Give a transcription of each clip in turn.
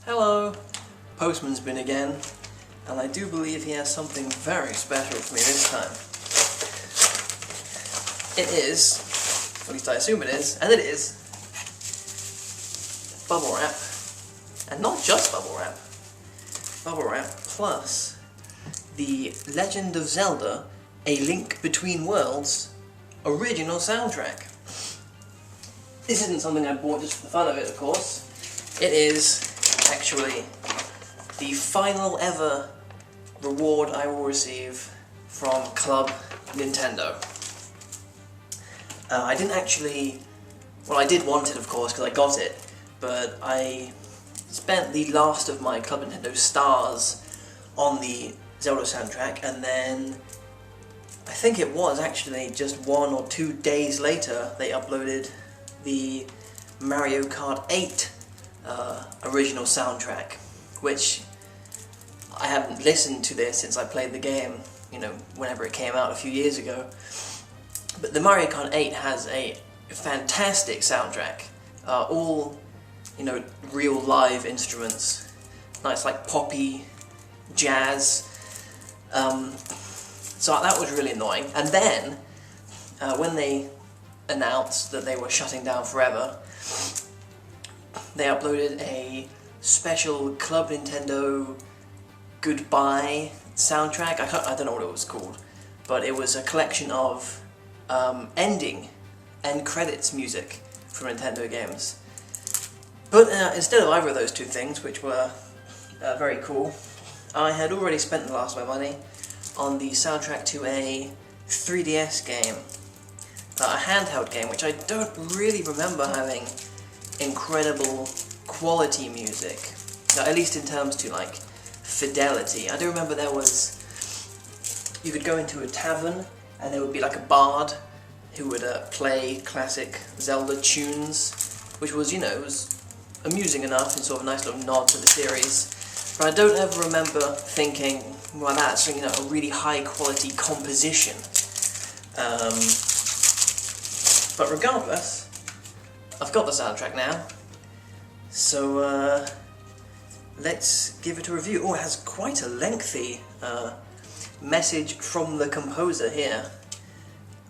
Hello, Postman's been again, and I do believe he has something very special for me this time. It is, at least I assume it is, and it is, bubble wrap, and not just bubble wrap plus the Legend of Zelda, A Link Between Worlds original soundtrack. This isn't something I bought just for the fun of it, of course. It is actually the final ever reward I will receive from Club Nintendo. I didn't actually, well, I did want it, of course, because I got it, but I spent the last of my Club Nintendo stars on the Zelda soundtrack, and then I think it was actually just 1 or 2 days later they uploaded the Mario Kart 8 original soundtrack, which I haven't listened to this since I played the game, you know, whenever it came out a few years ago. But the Mario Kart 8 has a fantastic soundtrack, all, you know, real live instruments, nice like poppy jazz. So that was really annoying. And then when they announced that they were shutting down forever, they uploaded a special Club Nintendo goodbye soundtrack. I don't know what it was called, but it was a collection of end credits music from Nintendo games. But instead of either of those two things, which were very cool, I had already spent the last of my money on the soundtrack to a 3DS game, a handheld game, which I don't really remember having incredible quality music, at least in terms to like fidelity. I do remember there was, you could go into a tavern and there would be like a bard who would play classic Zelda tunes, which was, you know, it was amusing enough and sort of a nice little nod to the series. But I don't ever remember thinking, well, that's, you know, a really high quality composition. But regardless, I've got the soundtrack now, so let's give it a review. Oh, it has quite a lengthy message from the composer here.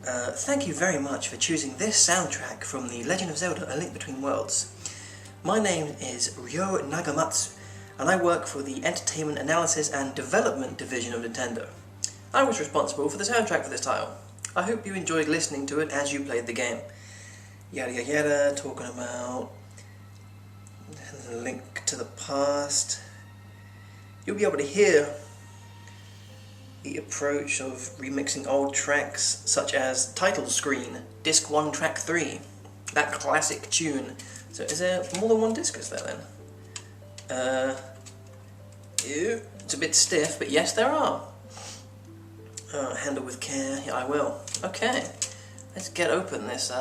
Thank you very much for choosing this soundtrack from The Legend of Zelda, A Link Between Worlds. My name is Ryo Nagamatsu, and I work for the Entertainment Analysis and Development Division of Nintendo. I was responsible for the soundtrack for this title. I hope you enjoyed listening to it as you played the game. Yada yada yada, talking about the link to the past. You'll be able to hear the approach of remixing old tracks such as Title Screen, Disc 1 Track 3, that classic tune. So is there more than one disc, is there then? Ew, it's a bit stiff, but yes there are. Handle with care, yeah I will. Okay, let's get open this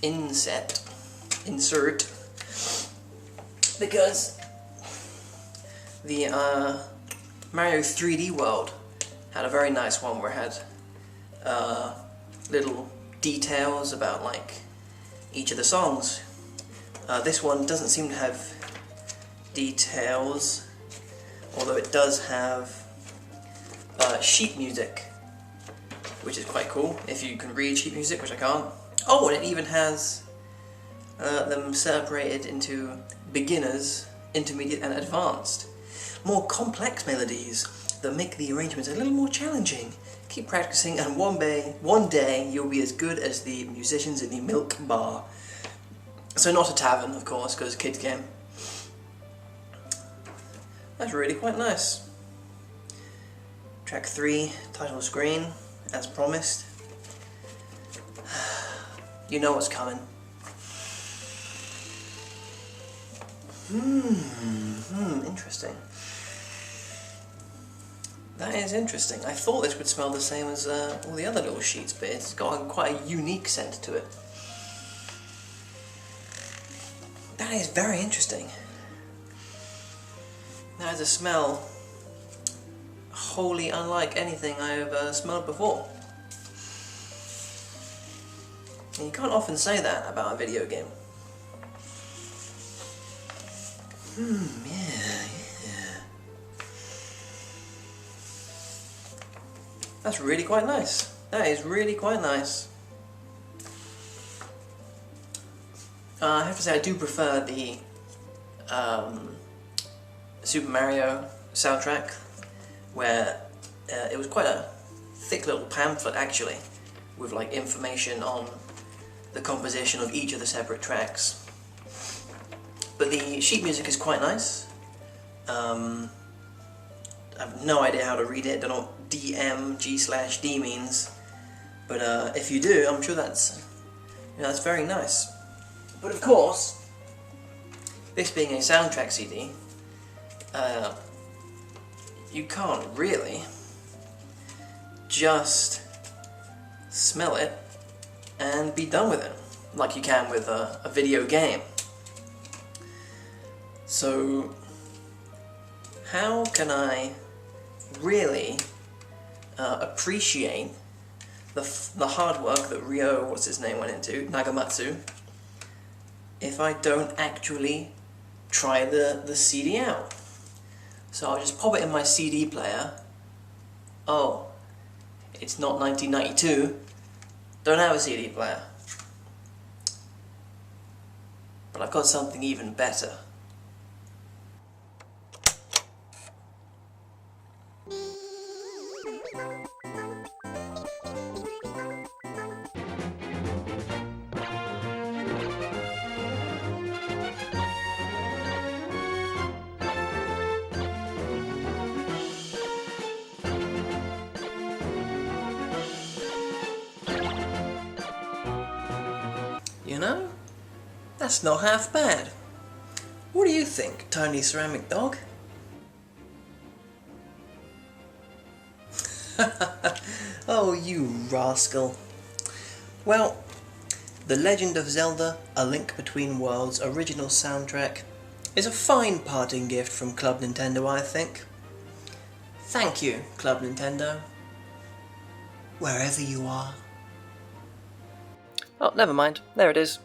insert, because the Mario 3D World had a very nice one where it had little details about like each of the songs. This one doesn't seem to have details, although it does have sheet music, which is quite cool, if you can read sheet music, which I can't. Oh, and it even has them separated into beginners, intermediate and advanced. More complex melodies that make the arrangements a little more challenging. Keep practicing and one day you'll be as good as the musicians in the Milk Bar. So not a tavern, of course, because it's a kids game. That's really quite nice. Track 3, title screen, as promised. You know what's coming. Interesting. That is interesting. I thought this would smell the same as all the other little sheets, but it's got quite a unique scent to it. That is very interesting. That is a smell wholly unlike anything I have smelled before. And you can't often say that about a video game. Yeah. That's really quite nice. That is really quite nice. I have to say I do prefer the Super Mario soundtrack, where it was quite a thick little pamphlet actually, with like information on the composition of each of the separate tracks. But the sheet music is quite nice. I have no idea how to read it, don't know what DMG/D means, but if you do, I'm sure that's very nice. But of course, this being a soundtrack CD, you can't really just smell it and be done with it, like you can with a video game. So, how can I really appreciate the hard work that Ryo, what's his name, went into, Nagamatsu, if I don't actually try the CD out? So I'll just pop it in my CD player. Oh, it's not 1992. Don't have a CD player. But I've got something even better. You know, that's not half bad. What do you think, Tiny Ceramic Dog? Oh, you rascal. Well, The Legend of Zelda: A Link Between Worlds original soundtrack is a fine parting gift from Club Nintendo, I think. Thank you, Club Nintendo. Wherever you are. Oh, never mind. There it is.